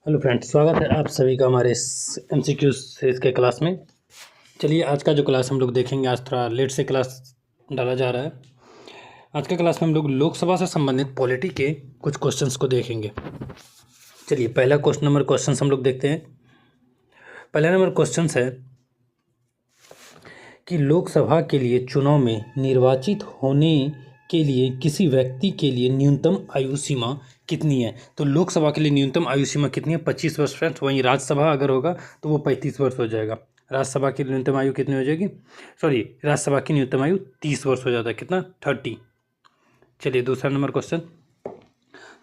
Hello friends, स्वागत है आप सभी का हमारे इस एमसीक्यू सीरीज़ के क्लास में। चलिए, आज का जो क्लास हम लोग देखेंगे, आज थोड़ा लेट से क्लास डाला जा रहा है। आज का क्लास में हम लोग लोकसभा से संबंधित पॉलिटी के कुछ क्वेश्चंस को देखेंगे। चलिए, पहला क्वेश्चन हम लोग देखते हैं। पहला नंबर क्वेश्चन है कि लोकसभा के लिए चुनाव में निर्वाचित होने के लिए किसी व्यक्ति के लिए न्यूनतम आयु सीमा कितनी है। तो लोकसभा के लिए न्यूनतम आयु सीमा कितनी है? 25 वर्ष फ्रेंड्स। वहीं राज्यसभा अगर होगा तो वो 35 वर्ष हो जाएगा। राज्यसभा की न्यूनतम आयु कितनी हो जाएगी? राज्यसभा की न्यूनतम आयु 30 वर्ष हो जाता है। कितना? 30। चलिए, दूसरा नंबर क्वेश्चन,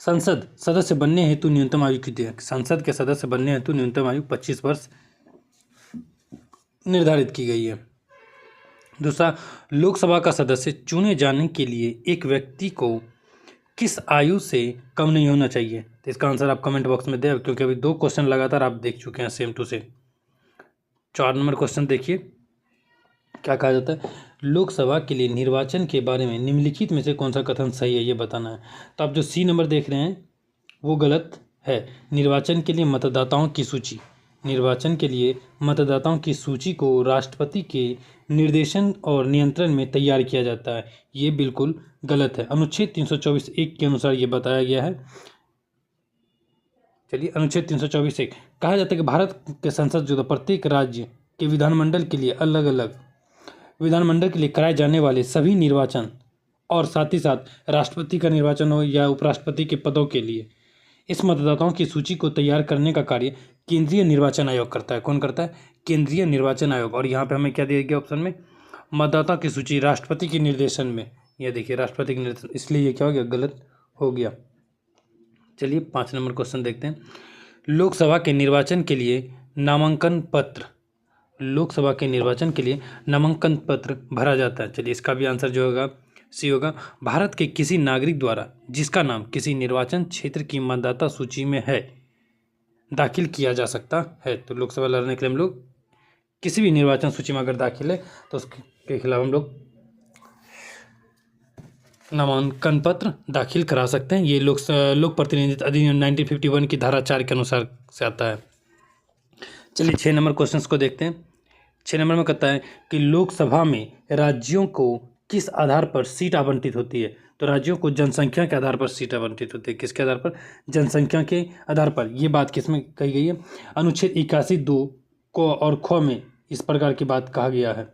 संसद सदस्य बनने हेतु न्यूनतम आयु कितनी है? संसद के सदस्य बनने हेतु न्यूनतम आयु 25 वर्ष निर्धारित की गई है। दूसरा, लोकसभा का सदस्य चुने जाने के लिए एक व्यक्ति को किस आयु से कम नहीं होना चाहिए? तो इसका आंसर आप कमेंट बॉक्स में दें, क्योंकि अभी 2 क्वेश्चन लगातार आप देख चुके हैं same to same. 4 number question देखिए, क्या कहा जाता है? लोकसभा के लिए निर्वाचन के बारे में निम्नलिखित में से कौन सा कथन सही है, ये बताना है। तो आप जो सी नंबर देख रहे हैं वो गलत है। निर्वाचन के लिए मतदाताओं की सूची, निर्वाचन के लिए मतदाताओं की सूची को राष्ट्रपति के निर्देशन और नियंत्रण में तैयार किया जाता है, ये बिल्कुल गलत है। अनुच्छेद 324(1) के अनुसार ये बताया गया है। चलिए, अनुच्छेद 324(1) कहा जाता है कि भारत के संसद जो प्रत्येक राज्य के विधानमंडल के लिए अलग अलग विधानमंडल के लिए कराए जाने वाले सभी निर्वाचन और साथ ही साथ राष्ट्रपति का निर्वाचन हो या उपराष्ट्रपति के पदों के लिए इस मतदाताओं की सूची को तैयार करने का कार्य केंद्रीय निर्वाचन आयोग करता है। कौन करता है? केंद्रीय निर्वाचन आयोग। और यहाँ पे हमें क्या दिया गया ऑप्शन में? मतदाता की सूची राष्ट्रपति के निर्देशन में। यह देखिए, राष्ट्रपति के निर्देशन, इसलिए ये क्या हो गया? गलत हो गया। चलिए, 5 नंबर क्वेश्चन देखते हैं। लोकसभा के निर्वाचन के लिए नामांकन पत्र, लोकसभा के निर्वाचन के लिए नामांकन पत्र भरा जाता है। चलिए, इसका भी आंसर जो होगा सी होगा। भारत के किसी नागरिक द्वारा जिसका नाम किसी निर्वाचन क्षेत्र की मतदाता सूची में है दाखिल किया जा सकता है। तो लोकसभा लड़ने के लिए हम लोग किसी भी निर्वाचन सूची में अगर दाखिल है तो उसके खिलाफ हम लोग नामांकन पत्र दाखिल करा सकते हैं। ये लोक प्रतिनिधित्व अधिनियम 1951 की धारा 4 के अनुसार से आता है। चलिए, 6 नंबर क्वेश्चन को देखते हैं। 6 नंबर में कहता है कि लोकसभा में राज्यों को किस आधार पर सीट आवंटित होती है? तो राज्यों को जनसंख्या के आधार पर सीट आवंटित होती है। किसके आधार पर? जनसंख्या के आधार पर। ये बात किसमें कही गई है? अनुच्छेद 81(2) को और ख में इस प्रकार की बात कहा गया है।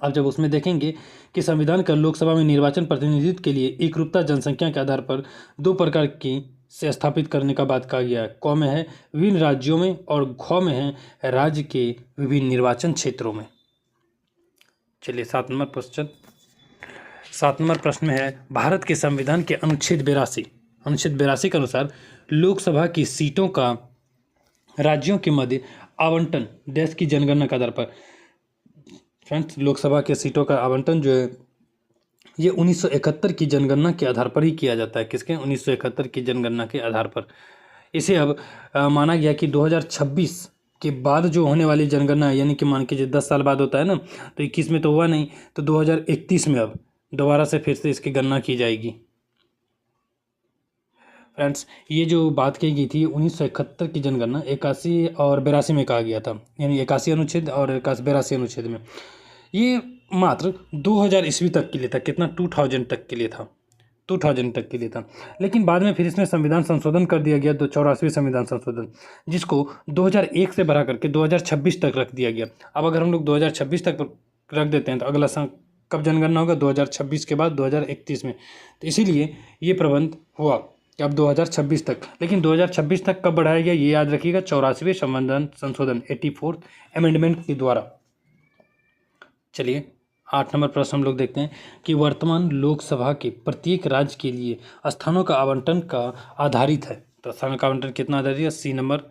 अब जब उसमें देखेंगे कि संविधान का लोकसभा में निर्वाचन प्रतिनिधित्व के लिए एकरूपता जनसंख्या के आधार पर 2 प्रकार की से स्थापित करने का बात कहा गया है। क में है विभिन्न राज्यों में और घ में है राज्य के विभिन्न निर्वाचन क्षेत्रों में। चलिए, 7 नंबर क्वेश्चन। 7 नंबर प्रश्न में है, भारत के संविधान के अनुच्छेद 82 के अनुसार लोकसभा की सीटों का राज्यों के मध्य आवंटन देश की जनगणना के आधार पर। फ्रेंड्स, लोकसभा के सीटों का आवंटन जो है ये 1971 की जनगणना के आधार पर ही किया जाता है। किसके? 1971 की जनगणना के आधार पर। इसे अब माना गया कि 2026 के बाद जो होने वाली जनगणना, यानी कि मान के 10 साल बाद होता है ना, तो 21 में तो हुआ नहीं, तो 2031 में अब दोबारा से फिर से इसकी गणना की जाएगी। फ्रेंड्स, ये जो बात कही गई थी 1971 की जनगणना 81 और 82 में कहा गया था, यानी 81 अनुच्छेद और 82 अनुच्छेद में। ये मात्र 2000 ईस्वी तक के लिए था। कितना? 2000 तक के लिए था। 2000 तक के लिए था। लेकिन बाद में फिर इसमें संविधान संशोधन कर दिया गया, 84वें संविधान संशोधन, जिसको 2001 से बढ़ा करके 2026 तक रख दिया गया। अब अगर हम लोग 2026 तक रख देते हैं तो अगला साल कब जनगणना होगा? 2026 के बाद 2031 में। तो इसीलिए ये प्रबंध हुआ कि अब 2026 तक। लेकिन 2026 तक कब बढ़ाया गया ये याद रखिएगा, 84वें संविधान संशोधन 84th अमेंडमेंट के द्वारा। चलिए, 8 नंबर प्रश्न हम लोग देखते हैं कि वर्तमान लोकसभा के प्रत्येक राज्य के लिए स्थानों का आवंटन का आधारित है। तो स्थानों का आवंटन कितना आधारित है? सी नंबर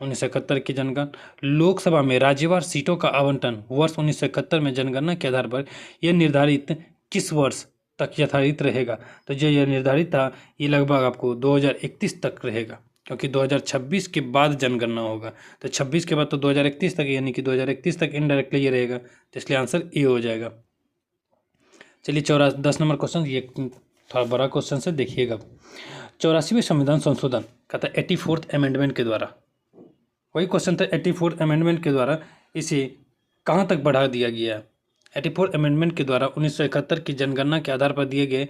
1971 की जनगणना। लोकसभा में राज्यवार सीटों का आवंटन वर्ष 1971 में जनगणना के आधार पर यह निर्धारित किस वर्ष तक यथारित रहेगा? तो जो यह निर्धारित था ये लगभग आपको 2031 तक रहेगा, क्योंकि 2026 के बाद जनगणना होगा। तो 26 के बाद तो 2031 तक, यानी कि 2031 तक इनडायरेक्टली ये रहेगा, तो इसलिए आंसर ए हो जाएगा। चलिए, 10 नंबर क्वेश्चन, ये थोड़ा बड़ा क्वेश्चन से देखिएगा। 84वें संविधान संशोधन कहता है 84th अमेंडमेंट के द्वारा, वही क्वेश्चन था 84th अमेंडमेंट के द्वारा इसे कहाँ तक बढ़ा दिया गया है। 84th अमेंडमेंट के द्वारा 1971 की जनगणना के आधार पर दिए गए,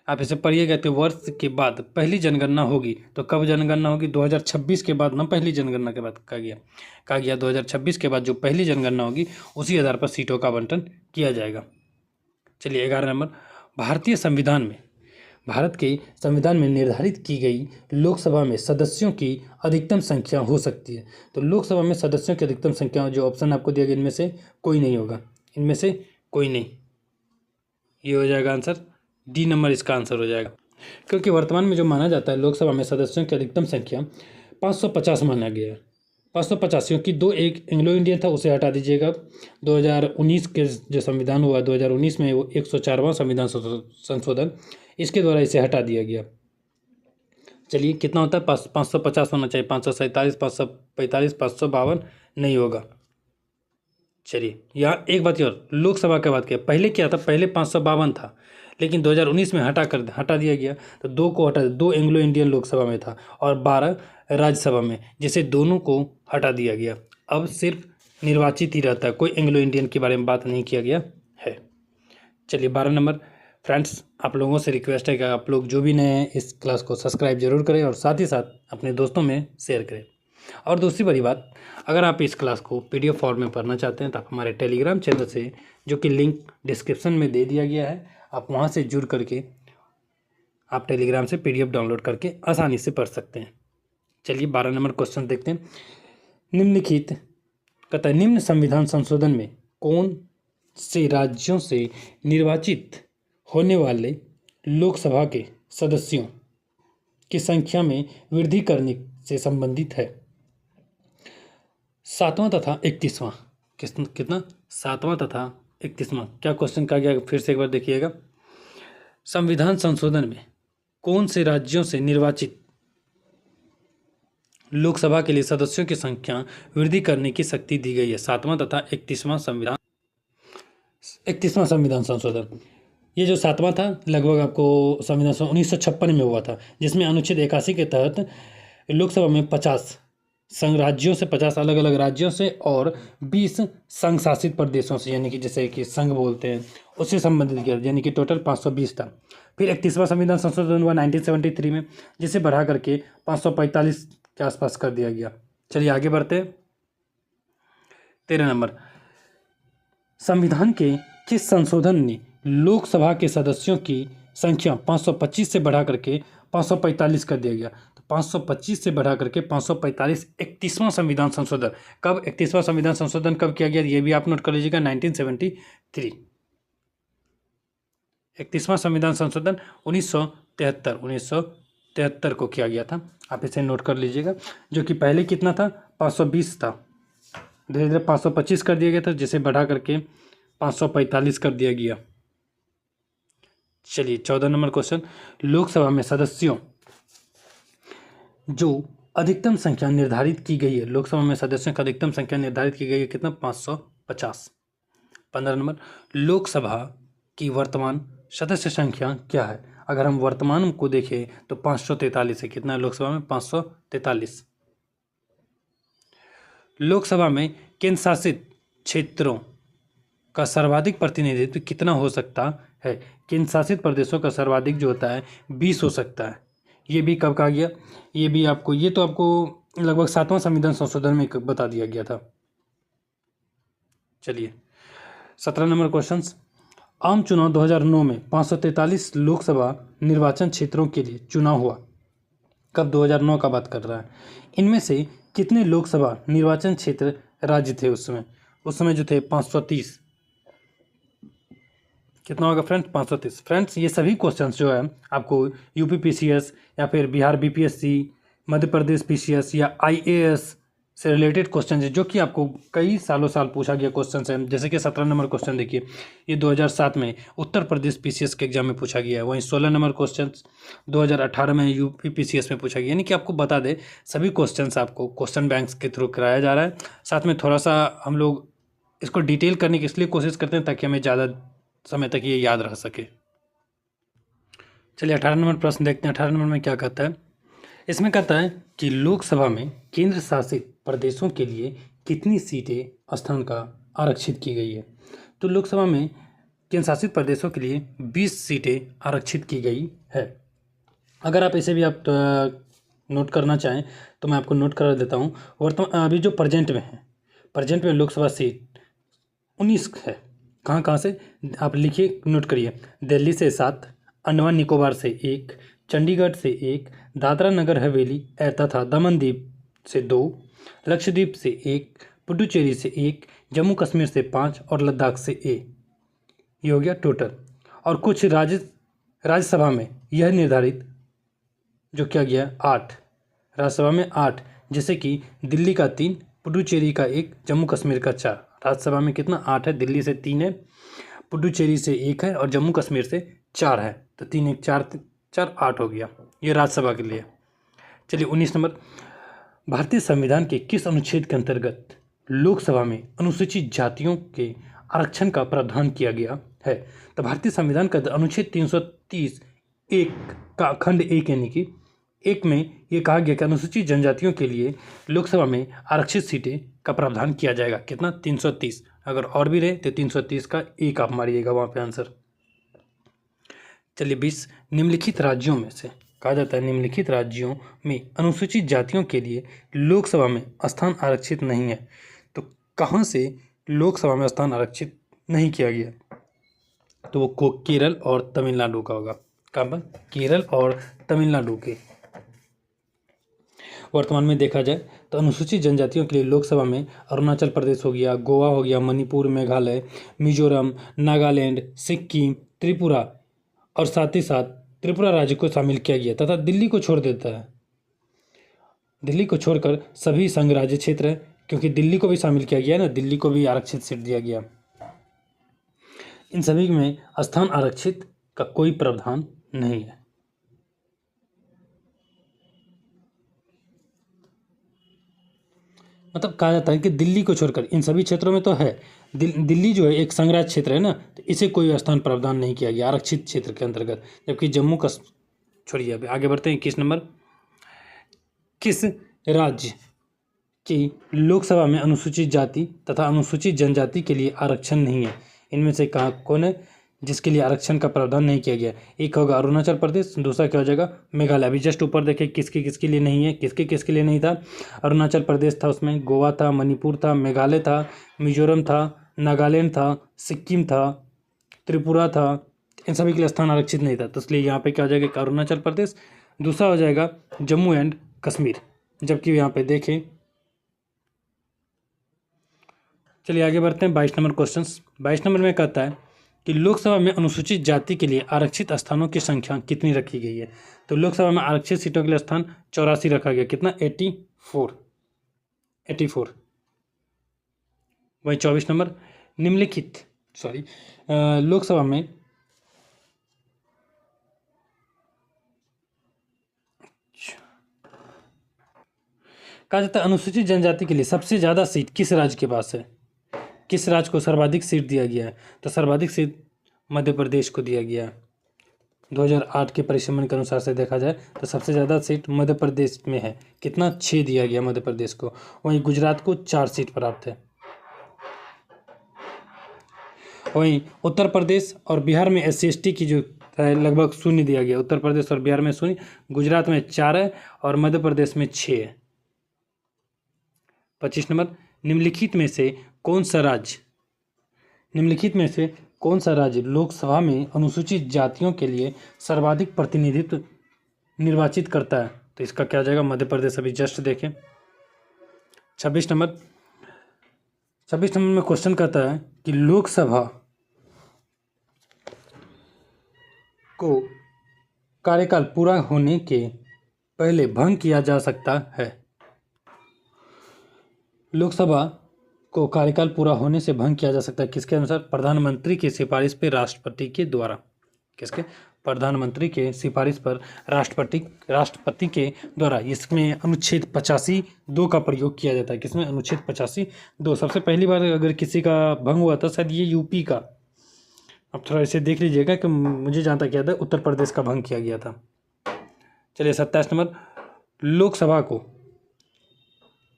आप इसे पढ़िएगा तो वर्ष के बाद पहली जनगणना होगी। तो कब जनगणना होगी? 2026 के बाद ना, पहली जनगणना के बाद कहा गया 2026 के बाद जो पहली जनगणना होगी उसी आधार पर सीटों का आवंटन किया जाएगा। चलिए 11 नंबर, भारतीय संविधान में, भारत के संविधान में निर्धारित की गई लोकसभा में सदस्यों की अधिकतम संख्या हो सकती है। तो लोकसभा में सदस्यों की अधिकतम संख्या, जो ऑप्शन आपको दिया गया इनमें से कोई नहीं होगा, इनमें से कोई नहीं, ये हो जाएगा आंसर डी नंबर, इसका आंसर हो जाएगा। क्योंकि वर्तमान में जो माना जाता है लोकसभा में सदस्यों की अधिकतम संख्या 550 माना गया है। 550, क्योंकि एक एंग्लो इंडियन था उसे हटा दीजिएगा। 2019 के जो संविधान हुआ 2019 में वो 104वां संविधान संशोधन, इसके द्वारा इसे हटा दिया गया। चलिए कितना होता है? 550 होना चाहिए, 547, 545, 552 नहीं होगा। चलिए यहाँ एक बात और, लोकसभा के बाद क्या, पहले क्या था? पहले 552 था, लेकिन 2019 में हटा दिया गया। तो 2 को हटा, 2 एंग्लो इंडियन लोकसभा में था और 12 राज्यसभा में, जिसे दोनों को हटा दिया गया। अब सिर्फ निर्वाचित ही रहता है, कोई एंग्लो इंडियन के बारे में बात नहीं किया गया है। चलिए 12 नंबर, फ्रेंड्स आप लोगों से रिक्वेस्ट है कि आप लोग जो भी नए हैं इस क्लास को सब्सक्राइब जरूर करें और साथ ही साथ अपने दोस्तों में शेयर करें। और दूसरी बड़ी बात, अगर आप इस क्लास को PDF फॉर्म में पढ़ना चाहते हैं तो आप हमारे टेलीग्राम चैनल से, जो कि लिंक डिस्क्रिप्शन में दे दिया गया है, आप वहां से जुड़ करके आप टेलीग्राम से PDF डाउनलोड करके आसानी से पढ़ सकते हैं। चलिए 12 नंबर क्वेश्चन देखते हैं। निम्नलिखित कहता है, निम्न संविधान संशोधन में कौन से राज्यों से निर्वाचित होने वाले लोकसभा के सदस्यों की संख्या में वृद्धि करने से संबंधित है? 7वां तथा 31वां, कितना? 7वां तथा 31वां। क्या क्वेश्चन कहा गया, फिर से एक बार देखिएगा। संविधान संशोधन में कौन से राज्यों से निर्वाचित लोकसभा के लिए सदस्यों की संख्या वृद्धि करने की शक्ति दी गई है? 7वां तथा 31वां संविधान संशोधन। ये जो 7वां था लगभग आपको संविधान 1956 में हुआ था, जिसमें अनुच्छेद 81 के तहत लोकसभा में 50 संघ राज्यों से, 50 अलग अलग राज्यों से और 20 संघ शासित प्रदेशों से, यानी कि जैसे कि संघ बोलते हैं, उससे संबंधित किया, यानी कि टोटल 520 था। फिर 31वां संविधान संशोधन हुआ 1973 में, जिसे बढ़ा करके 545 के आसपास कर दिया गया। चलिए आगे बढ़ते हैं। 13 नंबर, संविधान के किस संशोधन ने लोकसभा के सदस्यों की संख्या 525 से बढ़ा करके 545 कर दिया गया? तो 525 से बढ़ा करके 545 31वां संविधान संशोधन। कब 31वां संविधान संशोधन कब किया गया, ये भी आप नोट कर लीजिएगा, 1973। 31वां संविधान संशोधन 1973 को किया गया था, आप इसे नोट कर लीजिएगा। जो कि पहले कितना था? 520 था, धीरे धीरे 525 कर दिया गया था, जिसे बढ़ा करके 545 कर दिया गया। चलिए 14 नंबर क्वेश्चन, लोकसभा में सदस्यों जो अधिकतम संख्या निर्धारित की गई है, लोकसभा में सदस्यों की अधिकतम संख्या निर्धारित की गई है कितना? 550। 15 नंबर, लोकसभा की वर्तमान सदस्य संख्या क्या है? अगर हम वर्तमान को देखें तो 543 है। कितना है लोकसभा में? 543। लोकसभा में केंद्र शासित क्षेत्रों का सर्वाधिक प्रतिनिधित्व कितना हो सकता है? केंद्र शासित प्रदेशों का सर्वाधिक जो होता है 20 हो सकता है। ये भी कब कहा गया? ये भी आपको, ये तो आपको लगभग 7वां संविधान संशोधन में बता दिया गया था। चलिए 17 नंबर क्वेश्चन, आम चुनाव 2009 में 543 लोकसभा निर्वाचन क्षेत्रों के लिए चुनाव हुआ। कब? 2009 का बात कर रहा है। इनमें से कितने लोकसभा निर्वाचन क्षेत्र राज्य थे उस समय? उस समय जो थे 530। कितना होगा फ्रेंड्स? 530। फ्रेंड्स ये सभी क्वेश्चंस जो है आपको यूपी PCS या फिर बिहार BPSC, मध्य प्रदेश PCS या IAS से रिलेटेड क्वेश्चन है, जो कि आपको कई सालों साल पूछा गया क्वेश्चन है। जैसे कि 17 नंबर क्वेश्चन देखिए, ये 2007 में उत्तर प्रदेश PCS के एग्जाम में पूछा गया है। वहीं 16 नंबर क्वेश्चन 2018 में यूपी PCS में पूछा गया। यानी कि आपको बता दें सभी क्वेश्चन आपको क्वेश्चन बैंक्स के थ्रू कराया जा रहा है। साथ में थोड़ा सा हम लोग इसको डिटेल करने की इसलिए कोशिश करते हैं ताकि हमें ज़्यादा समय तक ये याद रह सके। चलिए 18 नंबर प्रश्न देखते हैं। 18 नंबर में क्या कहता है, इसमें कहता है कि लोकसभा में केंद्र शासित प्रदेशों के लिए कितनी सीटें स्थान का आरक्षित की गई है। तो लोकसभा में केंद्र शासित प्रदेशों के लिए 20 सीटें आरक्षित की गई है। अगर आप इसे भी आप नोट करना चाहें तो मैं आपको नोट करा देता हूँ। वर्तमान अभी जो प्रेजेंट में लोकसभा सीट 19 है। कहाँ कहाँ से आप लिखिए, नोट करिए। दिल्ली से 7, अंडमान निकोबार से 1, चंडीगढ़ से 1, दादरा नगर हवेली तथा दमन-दीव से 2, लक्षद्वीप से 1, पुडुचेरी से 1, जम्मू कश्मीर से 5 और लद्दाख से 1। ये हो गया टोटल। और कुछ राज्यसभा में यह निर्धारित जो क्या गया 8, राज्यसभा में 8, जैसे कि दिल्ली का 3, पुडुचेरी का 1, जम्मू कश्मीर का 4। राज्यसभा में कितना 8 है, दिल्ली से 3 है, पुडुचेरी से 1 है और जम्मू कश्मीर से 4 है। तो 3 1 4 4 8 हो गया, ये राज्यसभा के लिए। चलिए 19 नंबर, भारतीय संविधान के किस अनुच्छेद के अंतर्गत लोकसभा में अनुसूचित जातियों के आरक्षण का प्रावधान किया गया है। तो भारतीय संविधान का अनुच्छेद 330 1 का खंड 1 यानी कि 1 में ये कहा गया कि अनुसूचित जनजातियों के लिए लोकसभा में आरक्षित सीटें का प्रावधान किया जाएगा। कितना 330, अगर और भी रहे तो 330 का 1 आप मारिएगा वहाँ पे आंसर। चलिए 20, निम्नलिखित राज्यों में से कहा जाता है निम्नलिखित राज्यों में अनुसूचित जातियों के लिए लोकसभा में स्थान आरक्षित नहीं है। तो कहाँ से लोकसभा में स्थान आरक्षित नहीं किया गया, तो वो केरल और तमिलनाडु का होगा। कहाँ पर, केरल और तमिलनाडु के। वर्तमान में देखा जाए तो अनुसूचित जनजातियों के लिए लोकसभा में अरुणाचल प्रदेश हो गया, गोवा हो गया, मणिपुर, मेघालय, मिजोरम, नागालैंड, सिक्किम, त्रिपुरा और साथ ही साथ त्रिपुरा राज्य को शामिल किया गया तथा दिल्ली को छोड़ देता है। दिल्ली को छोड़कर सभी संघ राज्य क्षेत्र है, क्योंकि दिल्ली को भी शामिल किया गया ना, दिल्ली को भी आरक्षित सीट दिया गया। इन सभी में स्थान आरक्षित का कोई प्रावधान नहीं है। मतलब कहा जाता है कि दिल्ली को छोड़कर इन सभी क्षेत्रों में तो है, दिल्ली जो है एक संघराज्य क्षेत्र है ना, तो इसे कोई स्थान प्रावधान नहीं किया गया आरक्षित क्षेत्र के अंतर्गत। जबकि जम्मू कश्मीर, छोड़िए अभी आगे बढ़ते हैं। 21 नंबर, किस राज्य की लोकसभा में अनुसूचित जाति तथा अनुसूचित जनजाति के लिए आरक्षण नहीं है। इनमें से कौन है जिसके लिए आरक्षण का प्रावधान नहीं किया गया। एक होगा अरुणाचल प्रदेश, दूसरा क्या हो जाएगा मेघालय। अभी जस्ट ऊपर देखे किसके किसके लिए नहीं है, किसके लिए नहीं था। अरुणाचल प्रदेश था, उसमें गोवा था, मणिपुर था, मेघालय था, मिजोरम था, नागालैंड था, सिक्किम था, त्रिपुरा था। इन सभी के लिए स्थान आरक्षित नहीं था, तो इसलिए यहाँ पे क्या हो जाएगा अरुणाचल प्रदेश। दूसरा हो जाएगा जम्मू एंड कश्मीर। जबकि यहाँ पे देखें, चलिए आगे बढ़ते हैं। 22 नंबर क्वेश्चन। 22 नंबर में कहता है कि लोकसभा में अनुसूचित जाति के लिए आरक्षित स्थानों की संख्या कितनी रखी गई है। तो लोकसभा में आरक्षित सीटों के लिए स्थान 84 रखा गया। कितना 84। वही 24 नंबर, निम्नलिखित लोकसभा में कहा जाता है अनुसूचित जनजाति के लिए सबसे ज़्यादा सीट किस राज्य के पास है, किस राज्य को सर्वाधिक सीट दिया गया है। तो सर्वाधिक सीट मध्य प्रदेश को दिया गया है। 2008 के परिसीमन के अनुसार से देखा जाए तो सबसे ज़्यादा सीट मध्य प्रदेश में है। कितना 6 दिया गया मध्य प्रदेश को। वहीं गुजरात को 4 सीट प्राप्त है। वहीं उत्तर प्रदेश और बिहार में SC/ST की जो है लगभग 0 दिया गया। उत्तर प्रदेश और बिहार में 0, गुजरात में 4 है और मध्य प्रदेश में 6 है। 25 नंबर, निम्नलिखित में से कौन सा राज्य लोकसभा में अनुसूचित जातियों के लिए सर्वाधिक प्रतिनिधित्व निर्वाचित करता है। तो इसका क्या जाएगा मध्य प्रदेश। अभी जस्ट देखें 26 नंबर में क्वेश्चन कहता है कि लोकसभा को कार्यकाल पूरा होने के पहले भंग किया जा सकता है। लोकसभा को कार्यकाल पूरा होने से भंग किया जा सकता है किसके अनुसार, प्रधानमंत्री की सिफारिश पर राष्ट्रपति के द्वारा। किसके, प्रधानमंत्री के सिफारिश पर राष्ट्रपति के द्वारा। इसमें अनुच्छेद 85(2) का प्रयोग किया जाता है। किसमें, अनुच्छेद 85(2). सबसे पहली बार अगर किसी का भंग हुआ था शायद ये यूपी का, अब थोड़ा इसे देख लीजिएगा कि मुझे जहाँ तक याद है उत्तर प्रदेश का भंग किया गया था। चलिए 27 नंबर, लोकसभा को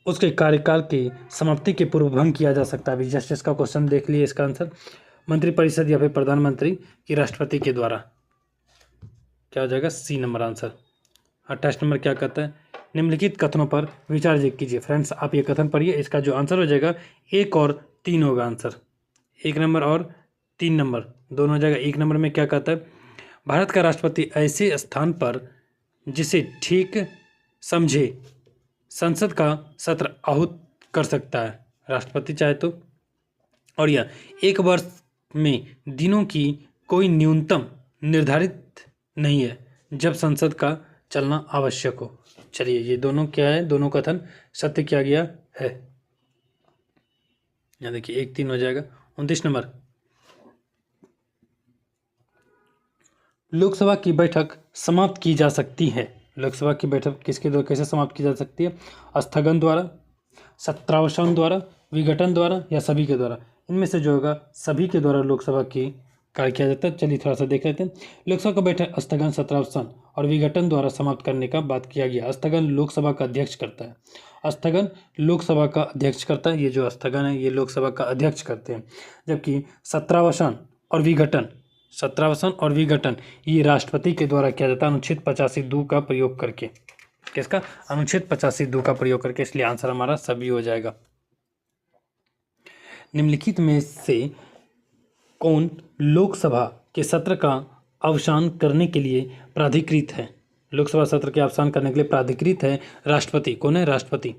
उसके कार्यकाल की समाप्ति के पूर्व भंग किया जा सकता है। अभी जस्ट इसका क्वेश्चन देख लिए, इसका आंसर मंत्रिपरिषद या फिर प्रधानमंत्री की राष्ट्रपति के द्वारा। क्या हो जाएगा? सी नंबर आंसर। 28 नंबर क्या कहता है? निम्नलिखित कथनों पर विचार कीजिए। फ्रेंड्स आप ये कथन पढ़िए, इसका जो आंसर हो जाएगा 1 और 3 होगा आंसर। 1 नंबर और 3 नंबर दोनों हो जाएगा। 1 नंबर में क्या कहता है? भारत का राष्ट्रपति ऐसे स्थान पर जिसे ठीक समझे संसद का सत्र आहूत कर सकता है, राष्ट्रपति चाहे तो। और यह 1 वर्ष में दिनों की कोई न्यूनतम निर्धारित नहीं है जब संसद का चलना आवश्यक हो। चलिए ये दोनों क्या है? दोनों कथन सत्य किया गया है। यहाँ देखिए 1 3 हो जाएगा। 29 नंबर, लोकसभा की बैठक समाप्त की जा सकती है। लोकसभा की बैठक किसके द्वारा कैसे समाप्त की जा सकती है? स्थगन द्वारा, सत्रावसान द्वारा, विघटन द्वारा या सभी के द्वारा। इनमें से जो होगा सभी के द्वारा लोकसभा की कार्य किया जाता है। चलिए थोड़ा सा देख लेते हैं। लोकसभा का बैठक स्थगन, सत्रावसान और विघटन द्वारा समाप्त करने का बात किया गया। स्थगन लोकसभा का अध्यक्ष करता है। स्थगन लोकसभा का अध्यक्ष करता है। ये जो स्थगन है ये लोकसभा का अध्यक्ष करते हैं। जबकि सत्रावसान और विघटन, सत्रावसान और विघटन ये राष्ट्रपति के द्वारा किया जाता है अनुच्छेद 85(2) का प्रयोग करके। किसका? अनुच्छेद 85(2) का प्रयोग करके। इसलिए आंसर हमारा सभी हो जाएगा। निम्नलिखित में से कौन लोकसभा के सत्र का अवसान करने के लिए प्राधिकृत है? लोकसभा सत्र के अवसान करने के लिए प्राधिकृत है राष्ट्रपति। कौन है? राष्ट्रपति।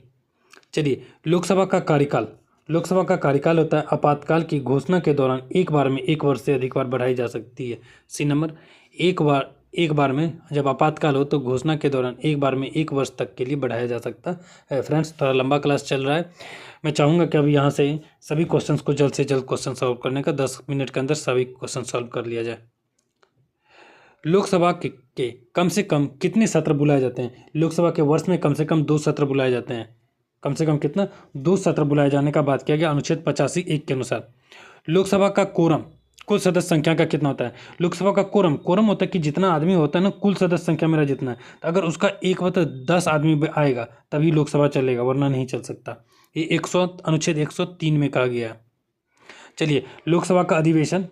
चलिए लोकसभा का कार्यकाल, लोकसभा का कार्यकाल होता है आपातकाल की घोषणा के दौरान एक बार में 1 वर्ष से अधिक बार बढ़ाई जा सकती है। सी नंबर, एक बार में जब आपातकाल हो तो घोषणा के दौरान एक बार में 1 वर्ष तक के लिए बढ़ाया जा सकता है। फ्रेंड्स थोड़ा लंबा क्लास चल रहा है, मैं चाहूँगा कि अभी यहाँ से सभी क्वेश्चंस को जल्द से जल्द क्वेश्चन सॉल्व करने का 10 मिनट के अंदर सभी क्वेश्चन सॉल्व कर लिया जाए। लोकसभा के कम से कम कितने सत्र बुलाए जाते हैं? लोकसभा के वर्ष में कम से कम 2 सत्र बुलाए जाते हैं। कम से कम कितना? 2 सत्र बुलाए जाने का बात किया गया अनुच्छेद 85(1) के अनुसार। लोकसभा का कोरम, कुल सदस्य संख्या का कितना होता है? लोकसभा का कोरम, कोरम होता है कि जितना आदमी होता है ना, कुल सदस्य संख्या मेरा जितना है, तो अगर उसका 1/10 आदमी आएगा तभी लोकसभा चलेगा, वरना नहीं चल सकता। ये अनुच्छेद 103 में कहा गया है। चलिए लोकसभा का अधिवेशन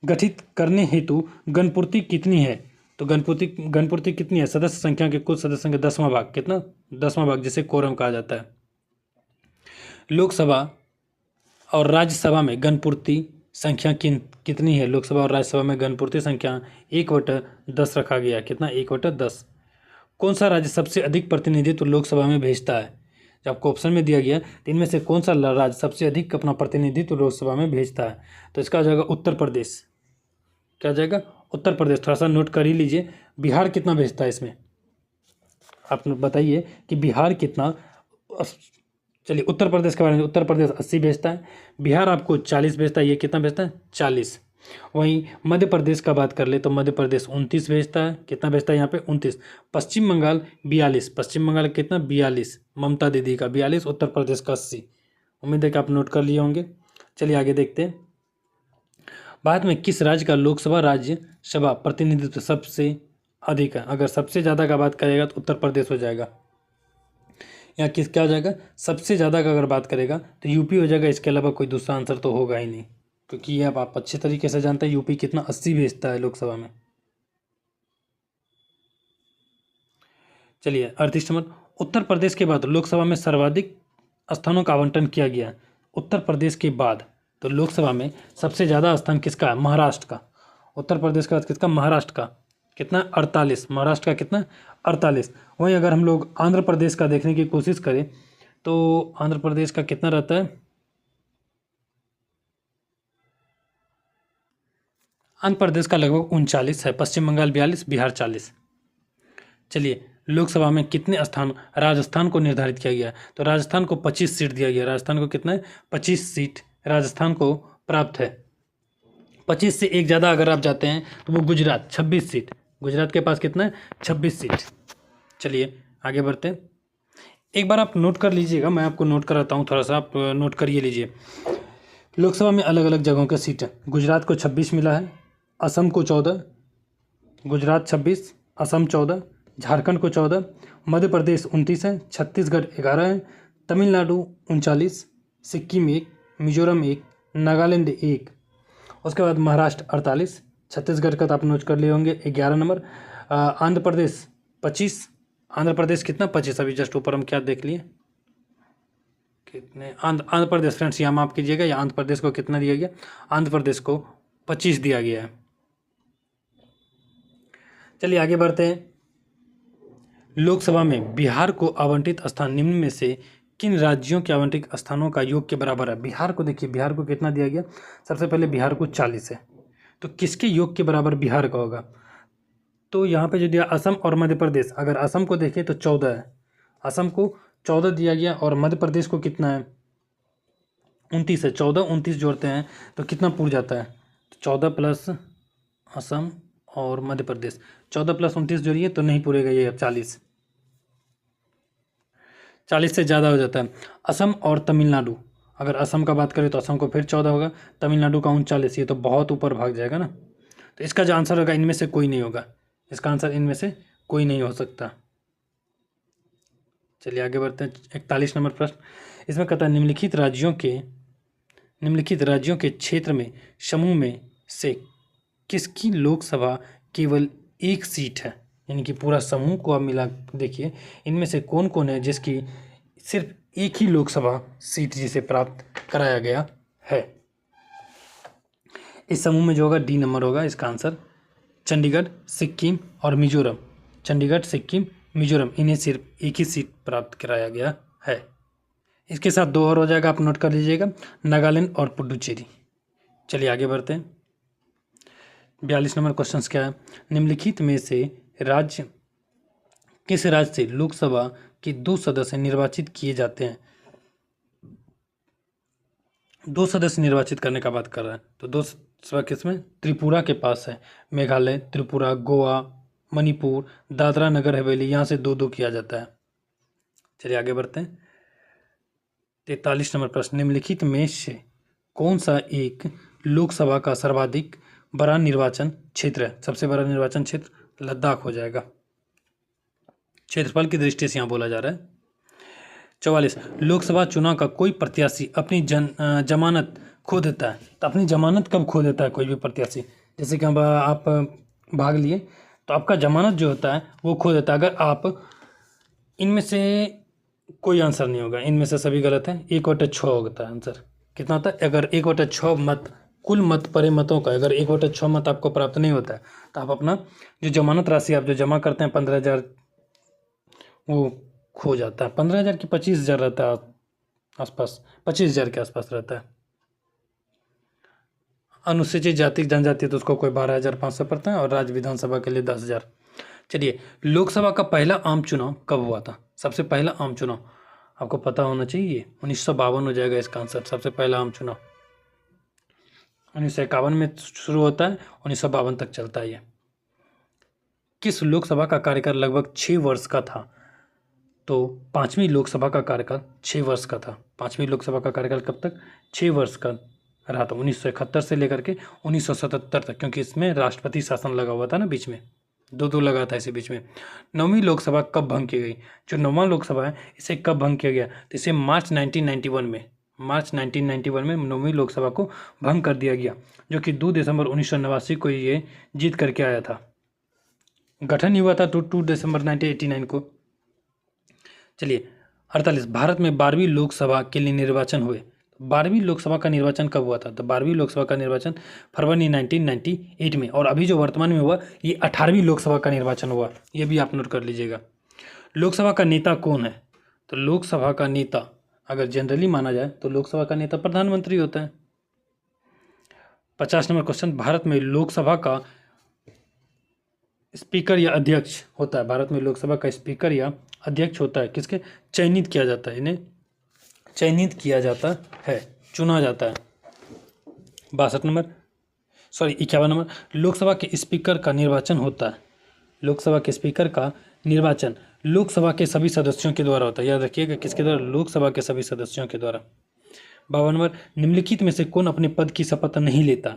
गठित करने हेतु गणपूर्ति कितनी है? तो गणपूर्ति कितनी है? सदस्य संख्या के कुल सदस्य संख्या 10वां भाग। कितना? 10वां भाग, जिसे कोरम कहा जाता है। लोकसभा और राज्यसभा में गणपूर्ति संख्या कितनी है? लोकसभा और राज्यसभा में गणपूर्ति संख्या 1/10 रखा गया। कितना? 1/10। कौन सा राज्य सबसे अधिक प्रतिनिधित्व लोकसभा में भेजता है? जब आपको ऑप्शन में दिया गया तो इनमें से कौन सा राज्य सबसे अधिक अपना प्रतिनिधित्व लोकसभा में भेजता है? तो इसका हो जाएगा उत्तर प्रदेश। क्या हो जाएगा? उत्तर प्रदेश। थोड़ा सा नोट कर ही लीजिए। बिहार कितना भेजता है इसमें? आप बताइए कि बिहार कितना। चलिए उत्तर प्रदेश के बारे में, उत्तर प्रदेश 80 भेजता है, बिहार आपको 40 भेजता है। ये कितना भेजता है? 40। वहीं मध्य प्रदेश का बात कर ले तो मध्य प्रदेश 29 भेजता है। कितना भेजता है यहाँ पे? 29। पश्चिम बंगाल 42। पश्चिम बंगाल कितना? 42। ममता दीदी का 42, उत्तर प्रदेश का 80। उम्मीद है कि आप नोट कर लिए होंगे। चलिए आगे देखते हैं। भारत में किस राज्य का लोकसभा राज्यसभा प्रतिनिधित्व सबसे अधिक है? अगर सबसे ज़्यादा का बात करेगा तो उत्तर प्रदेश हो जाएगा। यहाँ किस क्या हो जाएगा? सबसे ज़्यादा का अगर बात करेगा तो यूपी हो जाएगा। इसके अलावा कोई दूसरा आंसर तो होगा ही नहीं, क्योंकि ये अब आप अच्छे तरीके से जानते हैं यूपी कितना 80 भेजता है लोकसभा में। चलिए 38 नंबर, उत्तर प्रदेश के बाद लोकसभा में सर्वाधिक स्थानों का आवंटन किया गया है। उत्तर प्रदेश के बाद तो लोकसभा में सबसे ज़्यादा स्थान किसका है? महाराष्ट्र का। उत्तर प्रदेश के बाद किसका? महाराष्ट्र का। कितना? 48। महाराष्ट्र का कितना? 48। वहीं अगर हम लोग आंध्र प्रदेश का देखने की कोशिश करें तो आंध्र प्रदेश का कितना रहता है? आंध्र प्रदेश का लगभग 39 है। पश्चिम बंगाल 42, बिहार 40। चलिए लोकसभा में कितने स्थान राजस्थान को निर्धारित किया गया? तो राजस्थान को 25 सीट दिया गया। राजस्थान को कितना है? 25 सीट राजस्थान को प्राप्त है। 25 से एक ज़्यादा अगर आप जाते हैं तो वो गुजरात 26 सीट। गुजरात के पास कितना है? 26 सीट। चलिए आगे बढ़ते हैं। एक बार आप नोट कर लीजिएगा, मैं आपको नोट कराता हूँ, थोड़ा सा आप नोट करिए लीजिए। लोकसभा में अलग अलग जगहों की सीटें, गुजरात को 26 मिला है, असम को 14, गुजरात 26, असम 14, झारखंड को 14, मध्य प्रदेश 29 है, छत्तीसगढ़ 11 है, तमिलनाडु 39, सिक्किम 1, मिजोरम 1, नागालैंड 1, उसके बाद महाराष्ट्र 48, छत्तीसगढ़ का तो आप नोट कर लिए होंगे 11 नंबर, आंध्र प्रदेश 25, आंध्र प्रदेश कितना 25, अभी जस्ट ऊपर हम क्या देख लिए कितने, आंध्र प्रदेश फ्रेंड्स यहाँ माफ कीजिएगा, या आंध्र प्रदेश को कितना दिया गया, आंध्र प्रदेश को 25 दिया गया है। चलिए आगे बढ़ते हैं। लोकसभा में बिहार को आवंटित स्थान निम्न में से किन राज्यों के आवंटित स्थानों का योग के बराबर है। बिहार को देखिए, बिहार को कितना दिया गया, सबसे पहले बिहार को 40 है, तो किसके योग के बराबर बिहार का होगा, तो यहाँ पे जो दिया असम और मध्य प्रदेश, अगर असम को देखें तो 14 है, असम को 14 दिया गया, और मध्य प्रदेश को कितना है 29 है, 14 29 जोड़ते हैं तो कितना पूर जाता है, 14 प्लस असम और मध्य प्रदेश, 14 प्लस 29 जोड़िए तो नहीं पूरेगा ये, अब 40 से ज़्यादा हो जाता है। असम और तमिलनाडु, अगर असम का बात करें तो असम को फिर 14 होगा, तमिलनाडु का 39, ये तो बहुत ऊपर भाग जाएगा ना, तो इसका जो आंसर होगा इनमें से कोई नहीं होगा, इसका आंसर इनमें से कोई नहीं हो सकता। चलिए आगे बढ़ते हैं। 41 नंबर प्रश्न, इसमें कहता है निम्नलिखित राज्यों के क्षेत्र में समूह में से किसकी लोकसभा केवल एक सीट है, यानी कि पूरा समूह को आप मिला देखिए, इनमें से कौन कौन है जिसकी सिर्फ एक ही लोकसभा सीट जिसे प्राप्त कराया गया है। इस समूह में जो होगा डी नंबर होगा इसका आंसर, चंडीगढ़, सिक्किम और मिजोरम, चंडीगढ़, सिक्किम, मिजोरम, इन्हें सिर्फ एक ही सीट प्राप्त कराया गया है। इसके साथ 2 और हो जाएगा, आप नोट कर लीजिएगा, नागालैंड और पुडुचेरी। चलिए आगे बढ़ते हैं। 42 नंबर क्वेश्चन क्या है, निम्नलिखित में से किस राज्य से लोकसभा के 2 सदस्य निर्वाचित किए जाते हैं। 2 सदस्य निर्वाचित करने का बात कर रहा है, तो 2 सभा किसमें, त्रिपुरा के पास है, मेघालय, त्रिपुरा, गोवा, मणिपुर, दादरा नगर हवेली, यहाँ से 2-2 किया जाता है। चलिए आगे बढ़ते हैं। 43 नंबर प्रश्न, निम्नलिखित में से कौन सा एक लोकसभा का सर्वाधिक बड़ा निर्वाचन क्षेत्र है। सबसे बड़ा निर्वाचन क्षेत्र लद्दाख हो जाएगा, क्षेत्रफल की दृष्टि से यहाँ बोला जा रहा है। 44, लोकसभा चुनाव का कोई प्रत्याशी अपनी जमानत खो देता है, तो अपनी जमानत कब खो देता है कोई भी प्रत्याशी, जैसे कि आप भाग लिए तो आपका जमानत जो होता है वो खो देता है। अगर आप इनमें से कोई आंसर नहीं होगा, इनमें से सभी गलत है, 1/6 होता है आंसर। कितना होता है, अगर 1/6 मत, कुल मत पड़े मतों का अगर 1/6 मत आपको प्राप्त नहीं होता है तो आप अपना जो जमानत राशि आप जो जमा करते हैं 15,000 वो खो जाता है। 15,000 की 25,000 रहता है आसपास, 25,000 के आसपास रहता है। अनुसूचित जाति जनजाति तो उसको कोई 12,500 पड़ता है, और राज्य विधानसभा के लिए 10,000। चलिए, लोकसभा का पहला आम चुनाव कब हुआ था। सबसे पहला आम चुनाव आपको पता होना चाहिए, 1952 हो जाएगा इसका आंसर। सबसे पहला आम चुनाव 1951 में शुरू होता है, 1952 तक चलता है ये। किस लोकसभा का कार्यकाल लगभग 6 वर्ष का था, तो 5वीं लोकसभा का कार्यकाल 6 वर्ष का था। 5वीं लोकसभा का कार्यकाल कब तक, 6 वर्ष का रहा था, 1971 से लेकर के 1977 तक, क्योंकि इसमें राष्ट्रपति शासन लगा हुआ था ना बीच में, 2 लगा था इसे बीच में। 9वीं लोकसभा कब भंग की गई, जो 9वां लोकसभा है इसे कब भंग किया गया, तो इसे मार्च 1991 में 9वीं लोकसभा को भंग कर दिया गया, जो कि 2 दिसंबर 1989 को ये जीत करके आया था। गठन हुआ था 2 दिसंबर 1989 को। चलिए 48, भारत में 12वीं लोकसभा के लिए निर्वाचन हुए। 12वीं लोकसभा का निर्वाचन कब हुआ था, तो 12वीं लोकसभा का निर्वाचन फरवरी 1998 में, और अभी जो वर्तमान में हुआ ये 18वीं लोकसभा का निर्वाचन हुआ, ये भी आप नोट कर लीजिएगा। लोकसभा का नेता कौन है, तो लोकसभा का नेता अगर जनरली माना जाए तो लोकसभा का नेता प्रधानमंत्री होता है। 50 नंबर क्वेश्चन, भारत में लोकसभा का स्पीकर या अध्यक्ष होता है। भारत में लोकसभा का स्पीकर या अध्यक्ष होता है, किसके चयनित किया जाता है, इन्हें चयनित किया जाता है, चुना जाता है। 52 नंबर 51 नंबर, लोकसभा के स्पीकर का निर्वाचन होता है। लोकसभा के स्पीकर का निर्वाचन लोकसभा के सभी सदस्यों के द्वारा होता है। याद रखिएगा किसके द्वारा, लोकसभा के सभी सदस्यों के द्वारा। 52 नंबर, निम्नलिखित में से कौन अपने पद की शपथ नहीं लेता?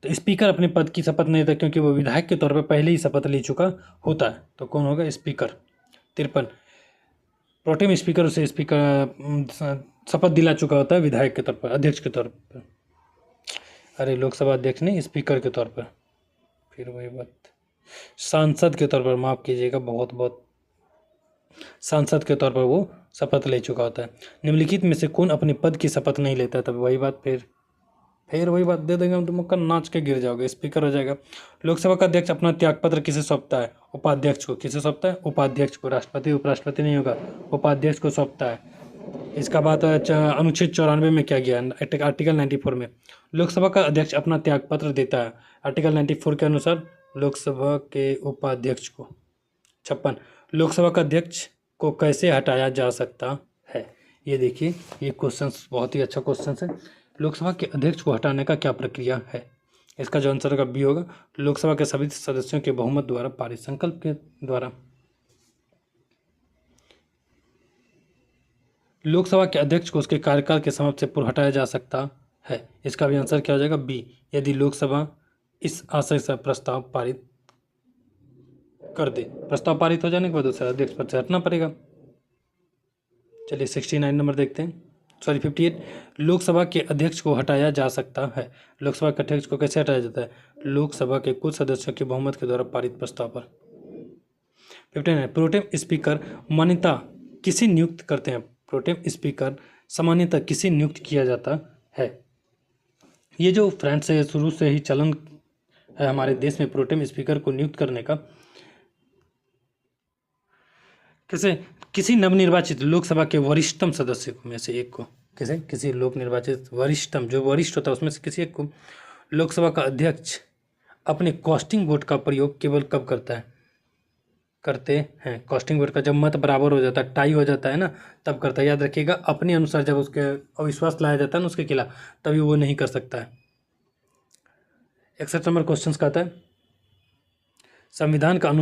तो स्पीकर अपने पद की शपथ नहीं लेता क्योंकि वो विधायक के तौर पर पहले ही शपथ ले चुका होता है। तो कौन होगा? स्पीकर। 53, प्रोटेम स्पीकर उसे स्पीकर शपथ दिला चुका होता है विधायक के तौर पर, अध्यक्ष के तौर पर। अरे लोकसभा अध्यक्ष नहीं, स्पीकर के तौर पर। फिर वही बात, सांसद के तौर पर, माफ़ कीजिएगा, बहुत बहुत सांसद के तौर पर वो शपथ ले चुका होता है। निम्नलिखित में से कौन अपने पद की शपथ नहीं लेता? तब वही बात, फिर वही बात दे देंगे हम, तुम का नाच के गिर जाओगे, स्पीकर हो जाएगा। लोकसभा का अध्यक्ष अपना त्यागपत्र किसे सौंपता है? उपाध्यक्ष को। किसे सौंपता है? उपाध्यक्ष को। राष्ट्रपति उपराष्ट्रपति नहीं होगा, उपाध्यक्ष को सौंपता है। इसका बात अनुच्छेद 94 में क्या गया? आर्टिकल 94 में लोकसभा का अध्यक्ष अपना त्यागपत्र देता है। आर्टिकल 94 के अनुसार लोकसभा के उपाध्यक्ष को। 56, लोकसभा का अध्यक्ष को कैसे हटाया जा सकता है? ये देखिए, ये क्वेश्चन बहुत ही अच्छा क्वेश्चन है। लोकसभा के अध्यक्ष को हटाने का क्या प्रक्रिया है? इसका जो आंसर का बी होगा, लोकसभा के सभी सदस्यों के बहुमत द्वारा पारित संकल्प के द्वारा। लोकसभा के अध्यक्ष को उसके कार्यकाल के समाप्ति से पूर्व हटाया जा सकता है। इसका भी आंसर क्या हो जाएगा? बी, यदि लोकसभा इस आशय से प्रस्ताव पारित कर दे। प्रस्ताव पारित हो जाने के बाद उसे अध्यक्ष पद से हटना पड़ेगा। चलिए 69 नंबर देखते हैं, 58, लोकसभा के अध्यक्ष को हटाया जा सकता है। लोकसभा के अध्यक्ष को कैसे हटाया जाता है? लोकसभा के कुछ सदस्यों के बहुमत के द्वारा पारित प्रस्ताव पर। 59, प्रोटेम स्पीकर मान्यता किसे नियुक्त करते हैं? प्रोटेम स्पीकर सामान्यतः किसे नियुक्त किया जाता है? ये जो फ्रेंड्स है, शुरू से ही चलन है हमारे देश में प्रोटेम स्पीकर को नियुक्त करने का। कैसे? किसी नवनिर्वाचित लोकसभा के वरिष्ठतम सदस्य में से एक को। कैसे? किसी लोक निर्वाचित वरिष्ठतम, जो वरिष्ठ होता है उसमें से किसी एक को। लोकसभा का अध्यक्ष अपने कास्टिंग वोट का प्रयोग केवल कब करते हैं? कास्टिंग वोट का जब मत बराबर हो जाता है, टाई हो जाता है ना, तब करता है। याद रखिएगा, अपने अनुसार जब उसके अविश्वास लाया जाता है ना उसके खिलाफ, तभी वो नहीं कर सकता है। 61 नंबर क्वेश्चन का आता है, संविधान का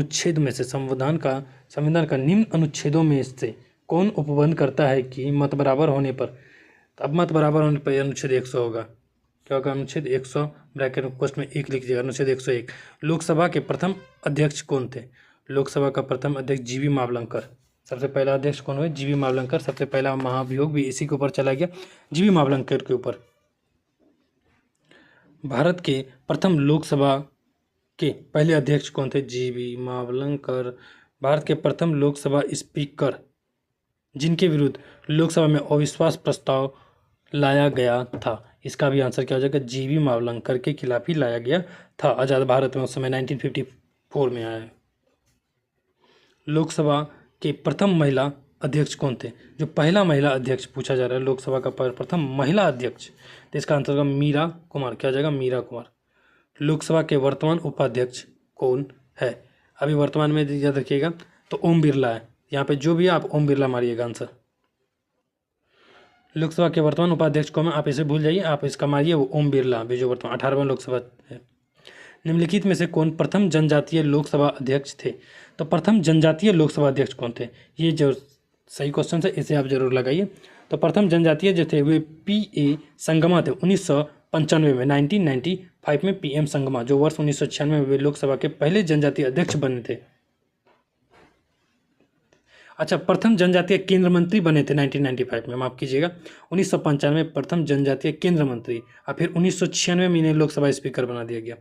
निम्न अनुच्छेदों में से कौन उपबंध करता है कि मत बराबर होने पर, अब मत बराबर होने पर अनुच्छेद 100 होगा। क्या होगा? अनुच्छेद 100, ब्रैकेट क्वेश्चन में 1 लिख दीजिएगा। अनुच्छेद 101, लोकसभा के प्रथम अध्यक्ष कौन थे? लोकसभा का प्रथम अध्यक्ष जीवी मावलंकर। सबसे पहला अध्यक्ष कौन हुए? जीवी मावलंकर। सबसे पहला महाभियोग भी इसी के ऊपर चला गया, जीवी मावलंकर के ऊपर। भारत के प्रथम लोकसभा के पहले अध्यक्ष कौन थे? जीवी मावलंकर। भारत के प्रथम लोकसभा स्पीकर जिनके विरुद्ध लोकसभा में अविश्वास प्रस्ताव लाया गया था। इसका भी आंसर क्या हो जाएगा? जीवी मावलंकर के खिलाफ ही लाया गया था। आज़ाद भारत में उस समय 1954 में आया है। लोकसभा के प्रथम महिला अध्यक्ष कौन थे? जो पहला महिला अध्यक्ष पूछा जा रहा है, लोकसभा का प्रथम महिला अध्यक्ष, तो इसका आंसर होगा मीरा कुमार। क्या हो जाएगा? मीरा कुमार। लोकसभा के वर्तमान उपाध्यक्ष कौन है? अभी वर्तमान में याद रखिएगा तो ओम बिरला है। यहाँ पे जो भी है आप ओम बिरला मारिएगा आंसर। लोकसभा के वर्तमान उपाध्यक्ष कौन है? आप इसे भूल जाइए, आप इसका मारिए वो ओम बिरला, अभी जो वर्तमान 18वां लोकसभा है। निम्नलिखित में से कौन प्रथम जनजातीय लोकसभा अध्यक्ष थे? तो प्रथम जनजातीय लोकसभा अध्यक्ष कौन थे? ये जो सही क्वेश्चन है, इसे आप जरूर लगाइए। तो प्रथम जनजातीय जो थे वे P.A. संगमा थे 1995 में, 1995 में PM संगमा, जो वर्ष 1996 में वे लोकसभा के पहले जनजातीय अध्यक्ष बने थे। अच्छा, प्रथम जनजातीय केंद्र मंत्री बने थे 1995 में, माफ कीजिएगा 1995 में प्रथम जनजातीय केंद्र मंत्री, और फिर 1996 में इन्हें लोकसभा स्पीकर बना दिया गया।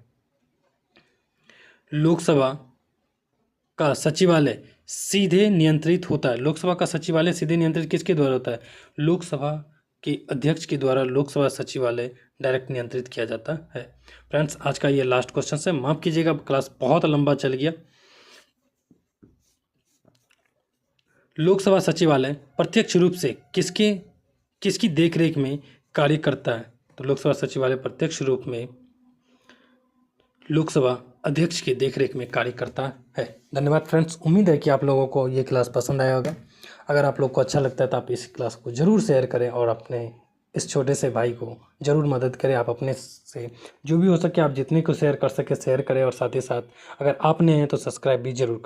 लोकसभा का सचिवालय सीधे नियंत्रित होता है। लोकसभा का सचिवालय सीधे नियंत्रित किसके द्वारा होता है? लोकसभा के अध्यक्ष के द्वारा लोकसभा सचिवालय डायरेक्ट नियंत्रित किया जाता है। फ्रेंड्स, आज का ये लास्ट क्वेश्चन है, माफ कीजिएगा क्लास बहुत लंबा चल गया। लोकसभा सचिवालय प्रत्यक्ष रूप से किसकी देखरेख में कार्य करता है? तो लोकसभा सचिवालय प्रत्यक्ष रूप में लोकसभा अध्यक्ष की देखरेख में कार्य करता है। धन्यवाद फ्रेंड्स, उम्मीद है कि आप लोगों को ये क्लास पसंद आया होगा। अगर आप लोग को अच्छा लगता है तो आप इस क्लास को ज़रूर शेयर करें और अपने इस छोटे से भाई को ज़रूर मदद करें। आप अपने से जो भी हो सके आप जितने को शेयर कर सके शेयर करें, और साथ ही साथ अगर आप नए हैं तो सब्सक्राइब भी ज़रूर करें।